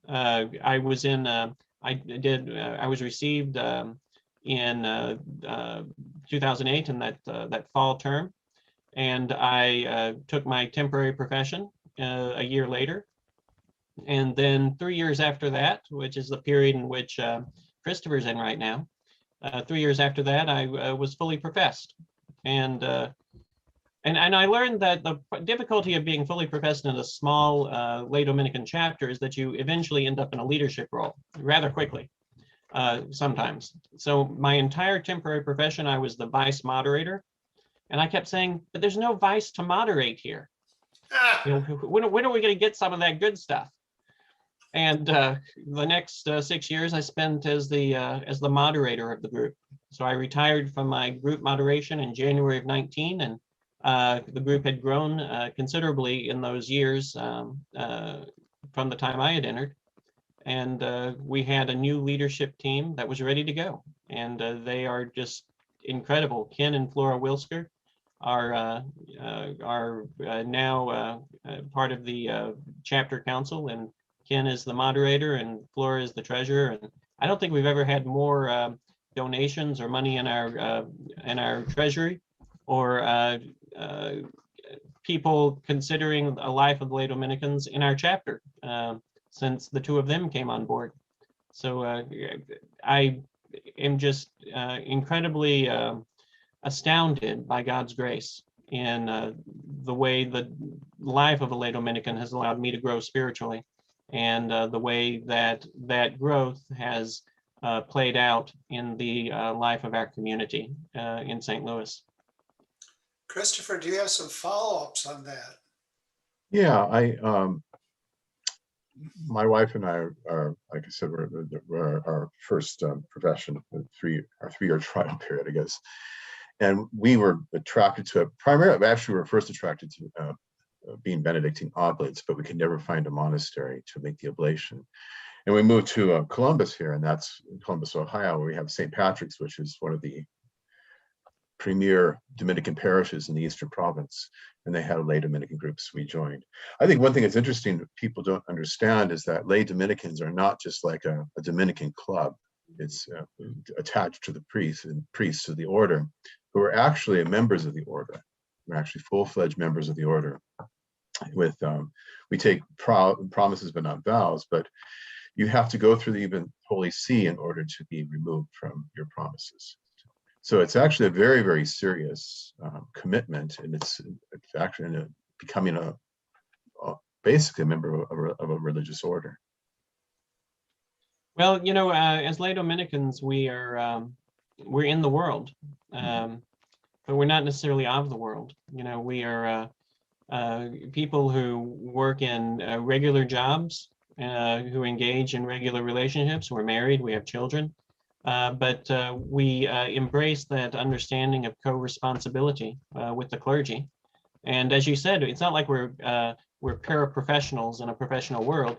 I was received in 2008 in that fall term. And I took my temporary profession a year later. And then 3 years after that, which is the period in which Christopher's in right now, 3 years after that, I was fully professed. And I learned that the difficulty of being fully professed in a small lay Dominican chapter is that you eventually end up in a leadership role rather quickly, sometimes. So my entire temporary profession, I was the vice moderator. And I kept saying, but there's no vice to moderate here. You know, when are we going to get some of that good stuff? And the next 6 years I spent as the moderator of the group. So I retired from my group moderation in January of 19, and the group had grown considerably in those years from the time I had entered. And we had a new leadership team that was ready to go. And they are just incredible. Ken and Flora Wilsker are now part of the chapter council, and Ken is the moderator and Flora is the treasurer. And I don't think we've ever had more donations or money in our treasury, or people considering a life of the lay Dominicans in our chapter since the two of them came on board. So I am just incredibly astounded by God's grace in the way the life of a lay Dominican has allowed me to grow spiritually, and the way that that growth has played out in the life of our community in St. Louis. Christopher, do you have some follow-ups on that? Yeah, my wife and I are, like I said, we're our first profession, our 3-year trial period, I guess. And we were attracted to it primarily. Actually, we were first attracted to being Benedictine oblates, but we could never find a monastery to make the oblation. And we moved to Columbus here, and that's Columbus, Ohio, where we have St. Patrick's, which is one of the premier Dominican parishes in the Eastern Province, and they had a lay Dominican group, so we joined. I think one thing that's interesting that people don't understand is that lay Dominicans are not just like a Dominican club. It's attached to the priests of the order, who are actually members of the order. We're actually full-fledged members of the order. With we take promises but not vows, but you have to go through the even Holy See in order to be removed from your promises. So it's actually a very, very serious commitment, and it's actually becoming basically a member of a religious order. Well, you know, as lay Dominicans, we're in the world, but we're not necessarily of the world. You know, we are people who work in regular jobs, who engage in regular relationships. We're married, we have children. But we embrace that understanding of co-responsibility with the clergy. And as you said, it's not like we're paraprofessionals in a professional world.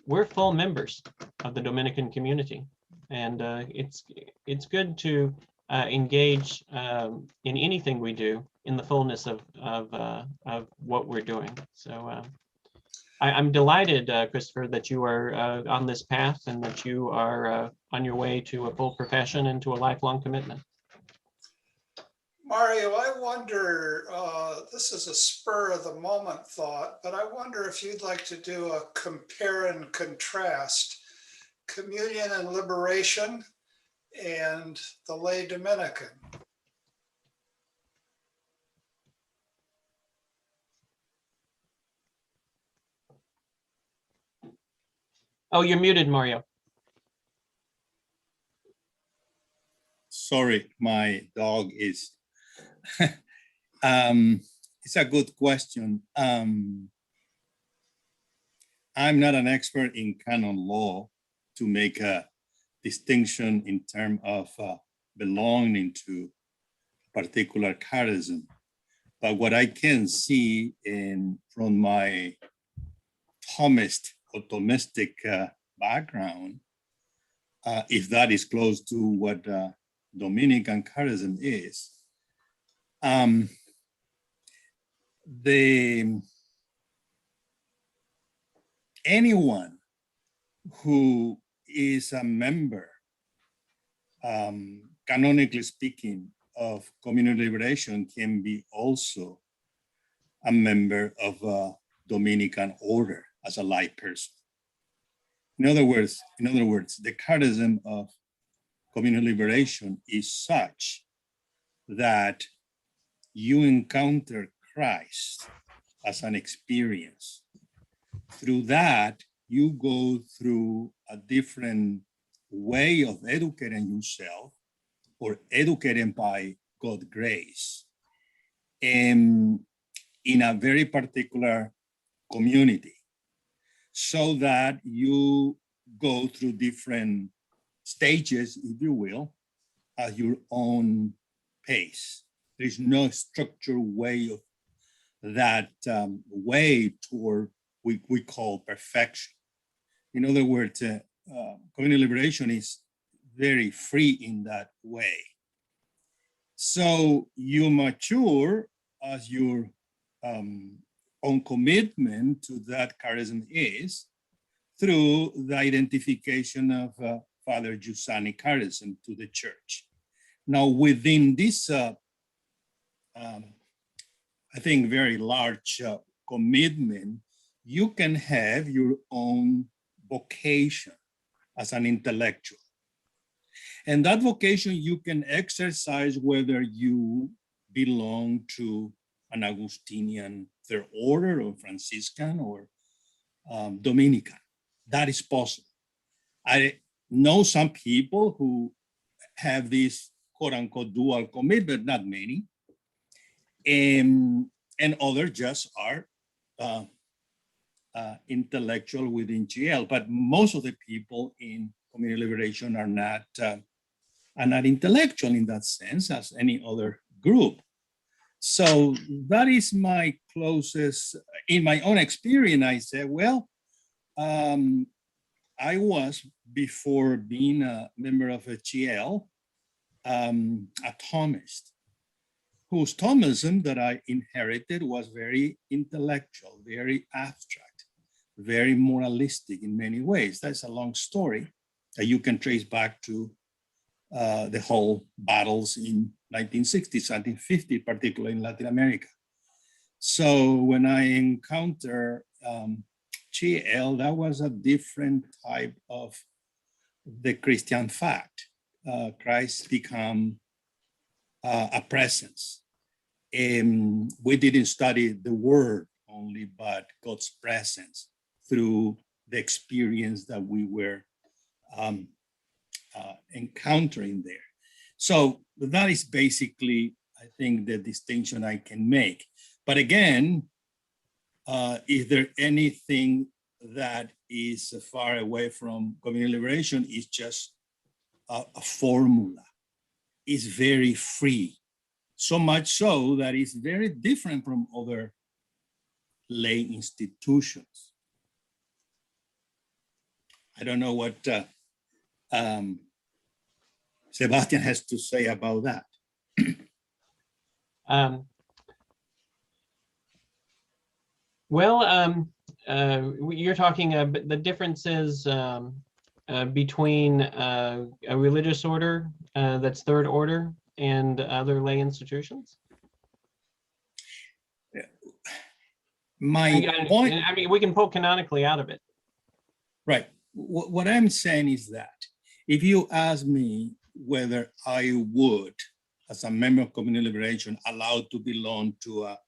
We're full members of the Dominican community. And it's good to engage in anything we do in the fullness of what we're doing. So I'm delighted, Christopher, that you are on this path and that you are on your way to a full profession and to a lifelong commitment. Mario, I wonder, this is a spur of the moment thought, but I wonder if you'd like to do a compare and contrast communion and liberation and the lay Dominican. Oh, you're muted, Mario. Sorry, my dog is. It's a good question. I'm not an expert in canon law to make a distinction in terms of belonging to a particular charism. But what I can see from my Thomist or Thomistic background, if that is close to what Dominican charism is, anyone who is a member, canonically speaking, of community liberation can be also a member of a Dominican order as a lay person. In other words, the charism of community liberation is such that you encounter Christ as an experience. Through that, you go through a different way of educating yourself or educating by God's grace in a very particular community, so that you go through different stages, if you will, at your own pace. There is no structured way of that way toward we call perfection. In other words, community liberation is very free in that way. So you mature as your own commitment to that charism is through the identification of Father Giussani Carlson to the church. Now, within this, I think, very large commitment, you can have your own vocation as an intellectual. And that vocation you can exercise whether you belong to an Augustinian third order or Franciscan or Dominican. That is possible. I know some people who have this quote unquote dual commitment, not many, and others just are intellectual within GL, but most of the people in community liberation are not intellectual in that sense as any other group. So that is my closest, in my own experience, I said, well, I was, before being a member of a GL, a Thomist, whose Thomism that I inherited was very intellectual, very abstract, very moralistic in many ways. That's a long story that you can trace back to the whole battles in 1960s, 1950s, particularly in Latin America. So when I encounter GL, that was a different type of the Christian fact. Christ become a presence. We didn't study the word only, but God's presence through the experience that we were encountering there. So that is basically, I think, the distinction I can make. But again, is there anything that is far away from community liberation? Is just a formula. It's very free. So much so that it's very different from other lay institutions. I don't know what Sebastian has to say about that. You're talking the differences between a religious order that's third order and other lay institutions? My point, I mean, we can pull canonically out of it. Right. What I'm saying is that if you ask me whether I would, as a member of community liberation, allowed to belong to a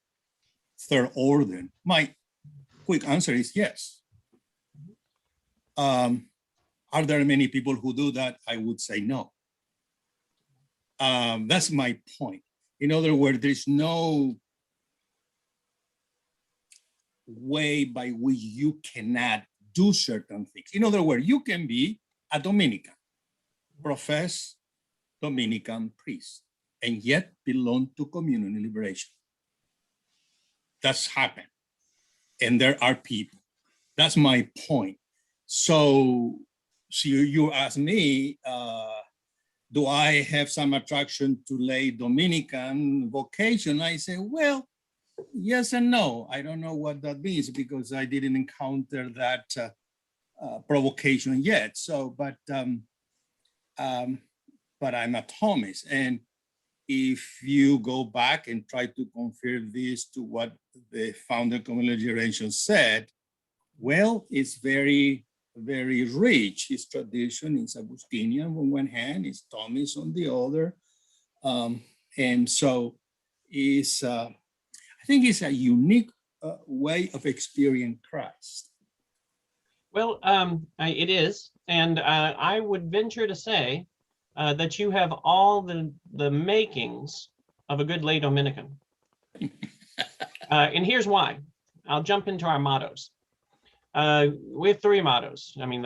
third order, my quick answer is yes. Are there many people who do that? I would say no. That's my point. In other words, there's no way by which you cannot do certain things. In other words, you can be a Dominican, profess Dominican priest, and yet belong to community liberation. That's happened. And there are people. That's my point. So you ask me, do I have some attraction to lay Dominican vocation? I say, well, yes and no. I don't know what that means because I didn't encounter that provocation yet. So, but I'm a Thomist. And if you go back and try to compare this to what the founder of community liberation said, well, it's very, very rich. His tradition is Augustinian on one hand, it's Thomist on the other. And so it's, I think it's a unique way of experiencing Christ. Well, it is. And I would venture to say that you have all the makings of a good lay Dominican. And here's why. I'll jump into our mottos. We have 3 mottos. I mean,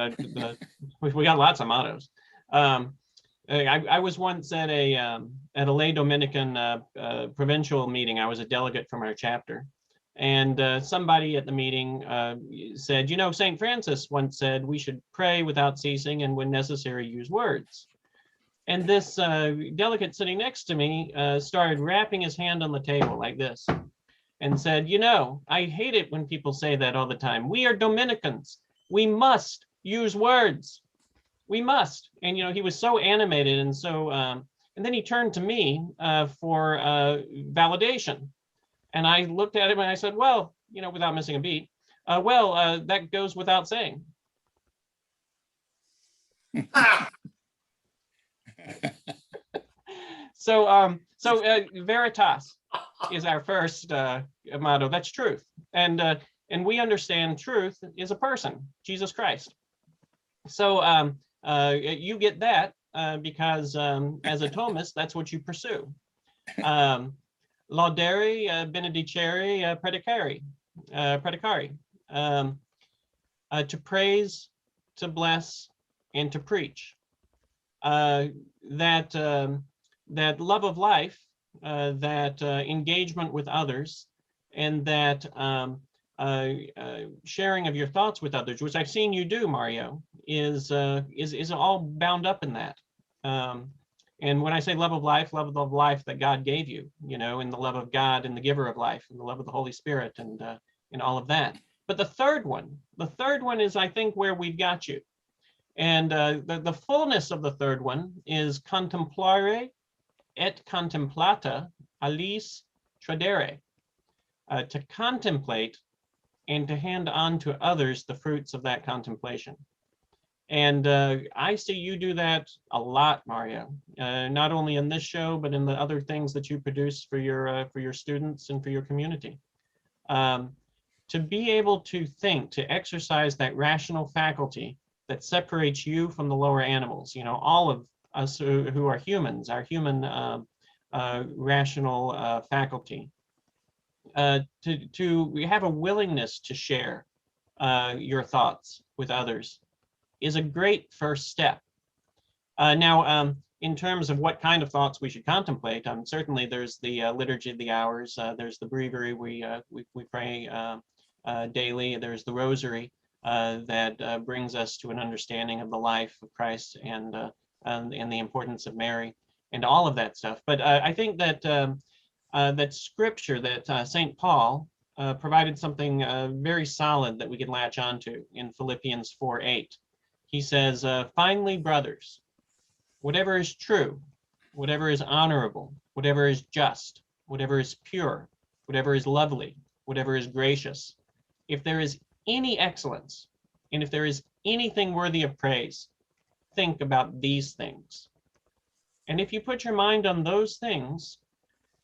we got lots of mottos. I was once at a lay Dominican provincial meeting. I was a delegate from our chapter. And somebody at the meeting said, you know, St. Francis once said we should pray without ceasing and when necessary use words. And this delegate sitting next to me started rapping his hand on the table like this and said, you know, I hate it when people say that all the time. We are Dominicans. we must use words. We must. And, he was so animated and so, and then he turned to me for validation. And I looked at him and I said, well, without missing a beat, that goes without saying. So veritas is our first motto. That's truth. And we understand truth is a person, Jesus Christ. So you get that because as a Thomist, that's what you pursue. Laudere, benedicere, predicare. To praise, to bless, and to preach. That love of life, that engagement with others, and that sharing of your thoughts with others, which I've seen you do, Mario, is all bound up in that. And when I say love of life that God gave you, and the love of God and the giver of life, and the love of the Holy Spirit, and all of that. But the third one is, I think, where we've got you. And the fullness of the third one is contemplare et contemplata aliis tradere, to contemplate and to hand on to others the fruits of that contemplation. And I see you do that a lot, Mario, not only in this show, but in the other things that you produce for your students and for your community. To be able to think, to exercise that rational faculty that separates you from the lower animals, all of us who are humans, our human rational faculty, to have a willingness to share your thoughts with others is a great first step. Now, in terms of what kind of thoughts we should contemplate, certainly there's the Liturgy of the Hours, there's the breviary, we pray daily, there's the Rosary that brings us to an understanding of the life of Christ and the importance of Mary and all of that stuff. But I think that that scripture that St. Paul provided something very solid that we can latch onto in Philippians 4:8. He says, finally, brothers, whatever is true, whatever is honorable, whatever is just, whatever is pure, whatever is lovely, whatever is gracious, if there is any excellence, and if there is anything worthy of praise, think about these things. And if you put your mind on those things,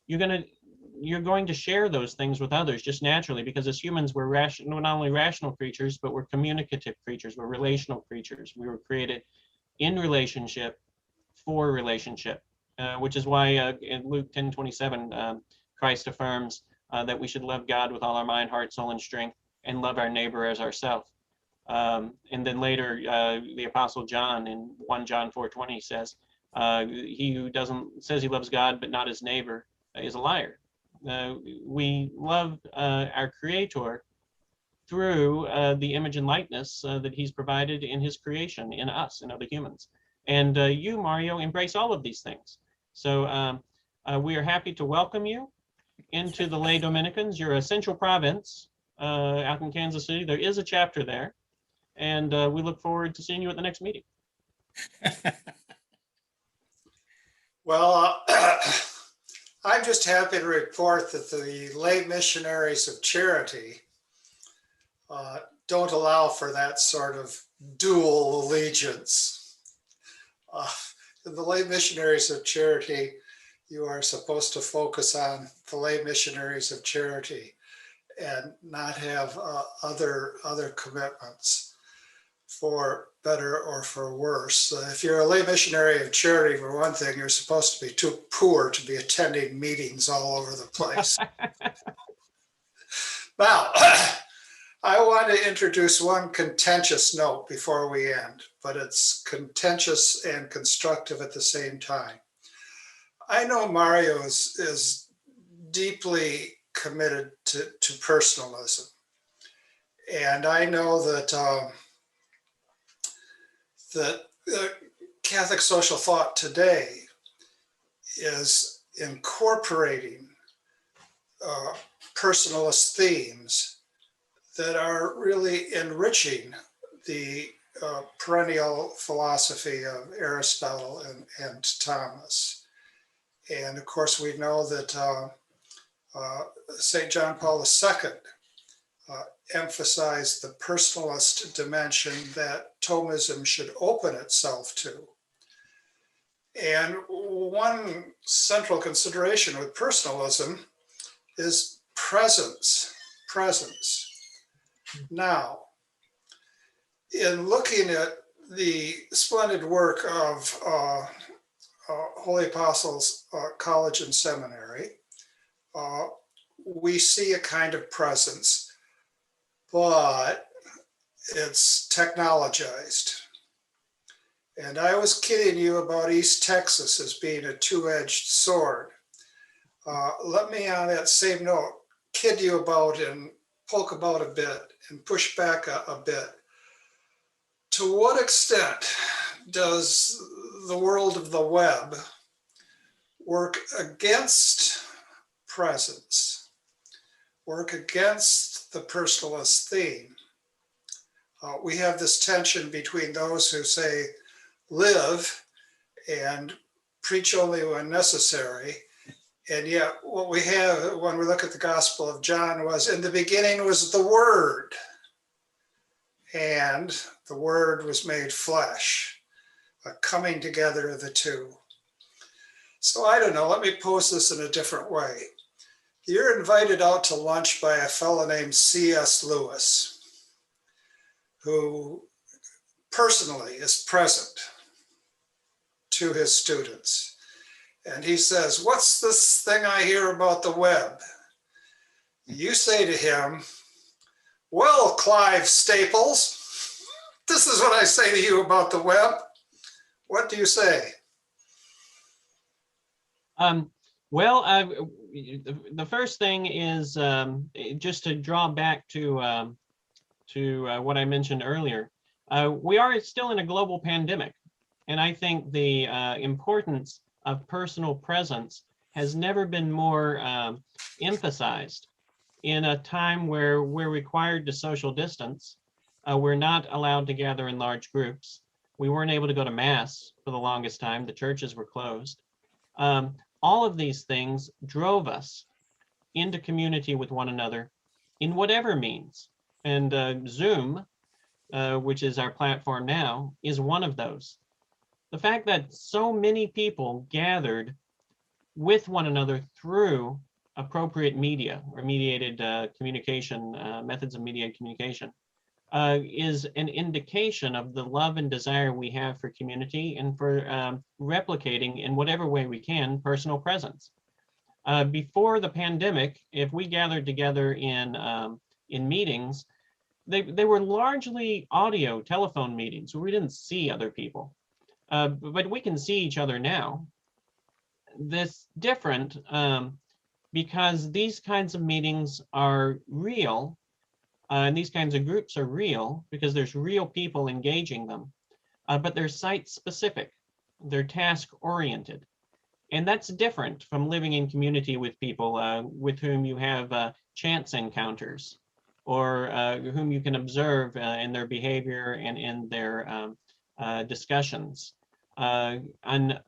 you're going to share those things with others just naturally, because as humans, we're not only rational creatures, but we're communicative creatures, we're relational creatures. We were created in relationship for relationship, which is why in Luke 10:27, Christ affirms that we should love God with all our mind, heart, soul, and strength, and love our neighbor as ourselves. And then later, the Apostle John in 1 John 4:20 says, he who says he loves God but not his neighbor is a liar. We love our Creator through the image and likeness that he's provided in his creation, in us, in other humans. And you, Mario, embrace all of these things. So we are happy to welcome you into the lay Dominicans. You're a central province out in Kansas City. There is a chapter there. And we look forward to seeing you at the next meeting. Well, I'm just happy to report that the lay missionaries of charity don't allow for that sort of dual allegiance. In the lay missionaries of charity, you are supposed to focus on the lay missionaries of charity and not have other commitments, for better or for worse. If you're a lay missionary of charity, for one thing, you're supposed to be too poor to be attending meetings all over the place. Now, I want to introduce one contentious note before we end, but it's contentious and constructive at the same time. I know Mario is deeply committed to personalism. And I know that Catholic social thought today is incorporating personalist themes that are really enriching the perennial philosophy of Aristotle and Thomas. And of course, we know that St. John Paul II emphasized the personalist dimension that Thomism should open itself to. And one central consideration with personalism is presence. Now, in looking at the splendid work of Holy Apostles College and Seminary, we see a kind of presence, but it's technologized. And I was kidding you about East Texas as being a two-edged sword. Let me, on that same note, kid you about and poke about a bit and push back a bit. To what extent does the world of the web work against presence, work against the personalist theme? We have this tension between those who say, live and preach only when necessary. And yet what we have when we look at the Gospel of John was, in the beginning was the Word, and the Word was made flesh, a coming together of the two. So I don't know, let me pose this in a different way. You're invited out to lunch by a fellow named C.S. Lewis, who personally is present to his students. And he says, what's this thing I hear about the web? You say to him, well, Clive Staples, this is what I say to you about the web. What do you say? Well, the first thing is just to draw back to what I mentioned earlier. We are still in a global pandemic, and I think the importance of personal presence has never been more emphasized. In a time where we're required to social distance, we're not allowed to gather in large groups. We weren't able to go to Mass for the longest time. The churches were closed. All of these things drove us into community with one another in whatever means. And Zoom, which is our platform now, is one of those. The fact that so many people gathered with one another through appropriate media or mediated communication, methods of mediated communication, is an indication of the love and desire we have for community and for replicating in whatever way we can personal presence. Before the pandemic, if we gathered together in meetings, they were largely audio telephone meetings where we didn't see other people, but we can see each other now. This different because these kinds of meetings are real. And these kinds of groups are real because there's real people engaging them, but they're site specific, they're task oriented. And that's different from living in community with people with whom you have chance encounters or whom you can observe in their behavior and in their discussions and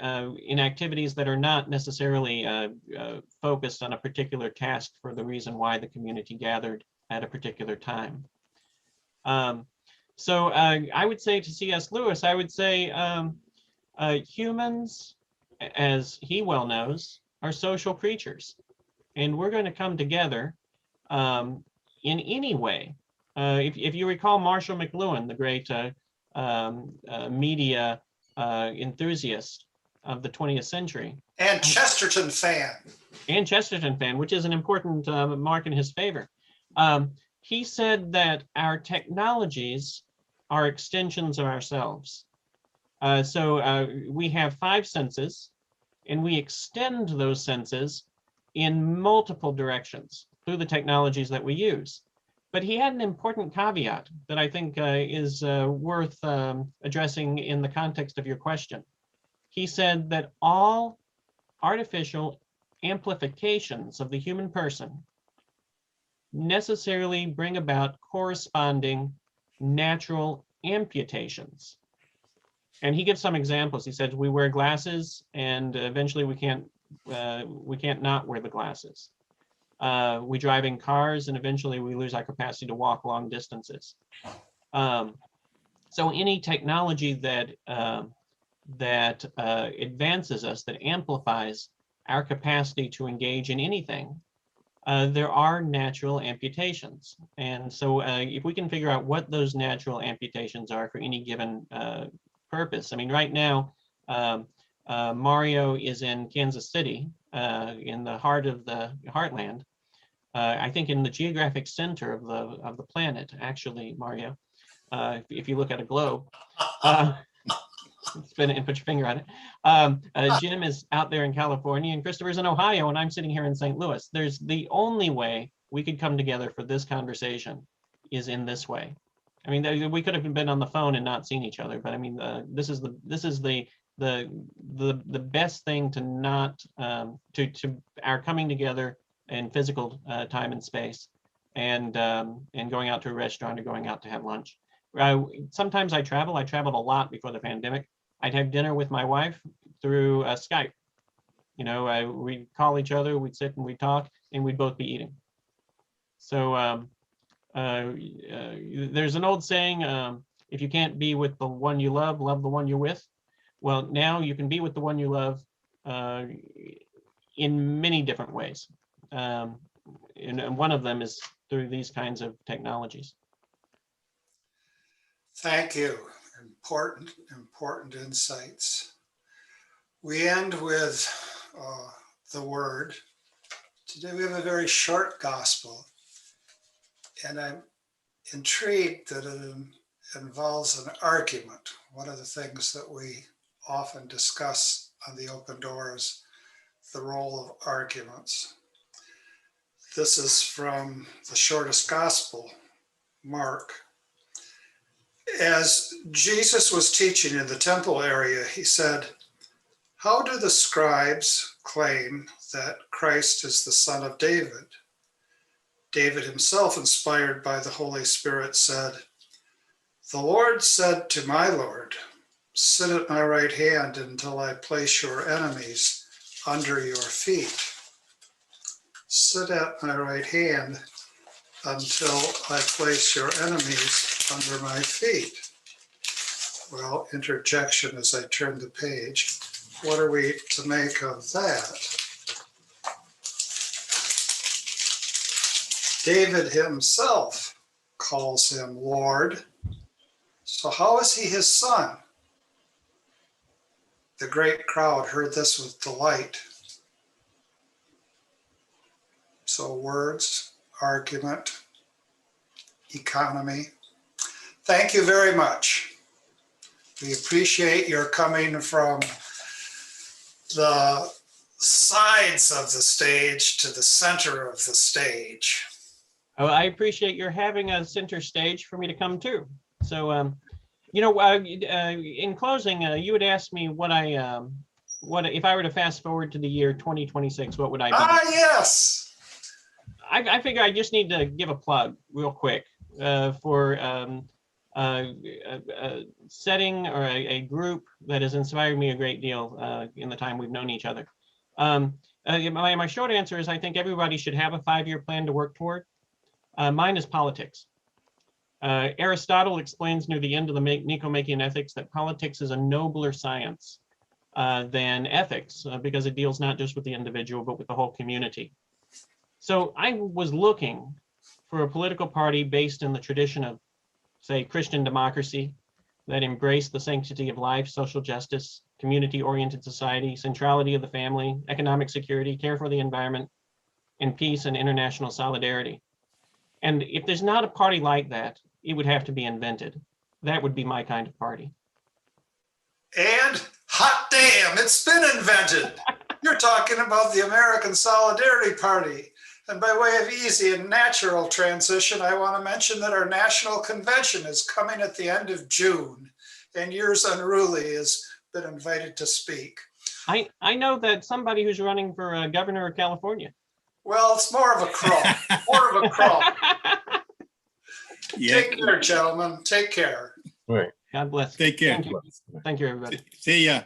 in activities that are not necessarily focused on a particular task for the reason why the community gathered at a particular time. So I would say to C.S. Lewis, I would say humans, as he well knows, are social creatures. And we're going to come together in any way. If you recall Marshall McLuhan, the great media enthusiast of the 20th century. And Chesterton fan. And Chesterton fan, which is an important mark in his favor. He said that our technologies are extensions of ourselves. So we have 5 senses, and we extend those senses in multiple directions through the technologies that we use. But he had an important caveat that I think is worth addressing in the context of your question. He said that all artificial amplifications of the human person necessarily bring about corresponding natural amputations. And he gives some examples. He says we wear glasses, and eventually we can't not wear the glasses. We drive in cars, and eventually we lose our capacity to walk long distances. So any technology that advances us, that amplifies our capacity to engage in anything, there are natural amputations. And so if we can figure out what those natural amputations are for any given purpose. I mean, right now, Mario is in Kansas City, in the heart of the heartland. I think in the geographic center of the planet, actually, Mario, if you look at a globe. Spin it and put your finger on it. Jim is out there in California, and Christopher's in Ohio, and I'm sitting here in St. Louis. There's the only way we could come together for this conversation is in this way. I mean, we could have been on the phone and not seen each other, but I mean, this is the best thing to not to our coming together in physical time and space, and going out to a restaurant or going out to have lunch. Sometimes I travel. I traveled a lot before the pandemic. I'd have dinner with my wife through Skype. You know, we'd call each other, we'd sit and we'd talk, and we'd both be eating. So there's an old saying, if you can't be with the one you love, love the one you're with. Well, now you can be with the one you love in many different ways. And one of them is through these kinds of technologies. Thank you. Important insights. We end with the word. Today we have a very short gospel, and I'm intrigued that it involves an argument. One of the things that we often discuss on the Open Door is the role of arguments. This is from the shortest gospel, Mark. As Jesus was teaching in the temple area, he said, "How do the scribes claim that Christ is the son of David?" David himself, inspired by the Holy Spirit, said, "The Lord said to my Lord, sit at my right hand until I place your enemies under your feet." Sit at my right hand until I place your enemies under my feet. Well, interjection as I turn the page. What are we to make of that? David himself calls him Lord. So how is he his son? The great crowd heard this with delight. So words, argument, economy. Thank you very much. We appreciate your coming from the sides of the stage to the center of the stage. Oh, I appreciate your having a center stage for me to come to. So, in closing, you would ask me what if I were to fast forward to the year 2026, what would I be? Ah, yes. I figure I just need to give a plug real quick for a setting or a group that has inspired me a great deal in the time we've known each other. My short answer is I think everybody should have a 5-year plan to work toward. Mine is politics. Aristotle explains near the end of the Nicomachean Ethics that politics is a nobler science than ethics because it deals not just with the individual, but with the whole community. So I was looking for a political party based in the tradition of, say, Christian democracy that embraced the sanctity of life, social justice, community-oriented society, centrality of the family, economic security, care for the environment, and peace and international solidarity. And if there's not a party like that, it would have to be invented. That would be my kind of party. And hot damn, it's been invented. You're talking about the American Solidarity Party. And by way of easy and natural transition, I want to mention that our national convention is coming at the end of June, and Yours Unruly has been invited to speak. I know that somebody who's running for governor of California. Well, it's more of a crawl, more of a crawl. Yeah, Take care, gentlemen. Take care. Right. God bless. take care. Thank you. Thank you, everybody. See ya.